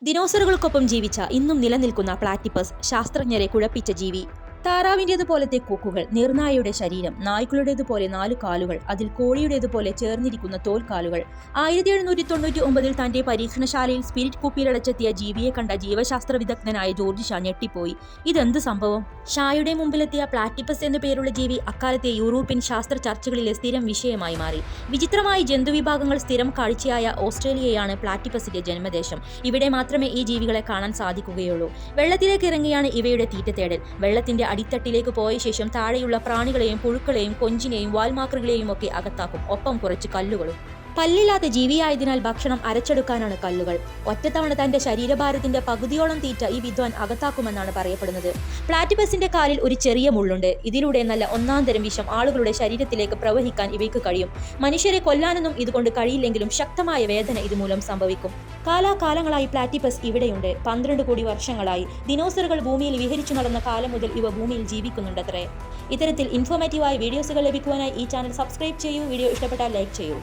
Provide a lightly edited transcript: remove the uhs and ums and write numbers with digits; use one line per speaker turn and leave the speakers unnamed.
ദിനോസറുകൾക്കൊപ്പം ജീവിച്ച ഇന്നും നിലനിൽക്കുന്ന പ്ലാറ്റിപ്പസ് ശാസ്ത്രജ്ഞരെ കുഴപ്പിച്ച ജീവി. താറാവിൻ്റേതുപോലത്തെ കൊക്കുകൾ, നീർനായയുടെ ശരീരം, നായ്ക്കളുടേതുപോലെ 4 കാലുകൾ, അതിൽ കോഴിയുടേതുപോലെ ചേർന്നിരിക്കുന്ന തോൽക്കാലുകൾ. 1799 തന്റെ പരീക്ഷണശാലയിൽ സ്പിരിറ്റ് കുപ്പിയിലടച്ചെത്തിയ ജീവിയെ കണ്ട ജീവശാസ്ത്ര വിദഗ്ധനായ ജോർജ് ഷാ ഞെട്ടിപ്പോയി. ഇതെന്ത് സംഭവം? ഷായുടെ മുമ്പിലെത്തിയ പ്ലാറ്റിപ്പസ് എന്നു പേരുള്ള ജീവി അക്കാലത്തെ യൂറോപ്യൻ ശാസ്ത്ര ചർച്ചകളിലെ സ്ഥിരം വിഷയമായി മാറി. വിചിത്രമായ ജന്തുവിഭാഗങ്ങൾ സ്ഥിരം കാഴ്ചയായ ഓസ്ട്രേലിയയാണ് പ്ലാറ്റിപ്പസിന്റെ ജന്മദേശം. ഇവിടെ മാത്രമേ ഈ ജീവികളെ കാണാൻ സാധിക്കുകയുള്ളൂ. വെള്ളത്തിലേക്ക് ഇറങ്ങിയാണ് ഇവയുടെ തീറ്റത്തേടൽ. വെള്ളത്തിന്റെ അടിത്തട്ടിലേക്ക് പോയ ശേഷം താഴെയുള്ള പ്രാണികളെയും പുഴുക്കളെയും കൊഞ്ചിനെയും വാൽമാക്രികളെയും ഒക്കെ അകത്താക്കും. ഒപ്പം കുറച്ച് കല്ലുകളും. പല്ലില്ലാത്ത ജീവിയായതിനാൽ ഭക്ഷണം അരച്ചെടുക്കാനാണ് കല്ലുകൾ. ഒറ്റത്തവണ തന്റെ ശരീരഭാരത്തിന്റെ പകുതിയോളം തീറ്റ ഈ വിദ്വാൻ അകത്താക്കുമെന്നാണ് പറയപ്പെടുന്നത്. പ്ലാറ്റിപ്പസിന്റെ കാലിൽ ഒരു ചെറിയ മുള്ളുണ്ട്. ഇതിലൂടെ നല്ല ഒന്നാന്തരം വിഷം ആളുകളുടെ ശരീരത്തിലേക്ക് പ്രവഹിക്കാൻ ഇവയ്ക്ക് കഴിയും. മനുഷ്യരെ കൊല്ലാനൊന്നും ഇതുകൊണ്ട് കഴിയില്ലെങ്കിലും ശക്തമായ വേദന ഇതുമൂലം സംഭവിക്കും. കാലാകാലങ്ങളായി പ്ലാറ്റിപ്പസ് ഇവിടെയുണ്ട്. 12 കോടി വർഷങ്ങളായി. ദിനോസറുകൾ ഭൂമിയിൽ വിഹരിച്ചു നടന്ന കാലം മുതൽ ഇവ ഭൂമിയിൽ ജീവിക്കുന്നുണ്ടത്രേ. ഇത്തരത്തിൽ ഇൻഫോർമേറ്റീവായ വീഡിയോസുകൾ ലഭിക്കുവാനായി ഈ ചാനൽ സബ്സ്ക്രൈബ് ചെയ്യൂ. വീഡിയോ ഇഷ്ടപ്പെട്ടാൽ ലൈക്ക് ചെയ്യൂ.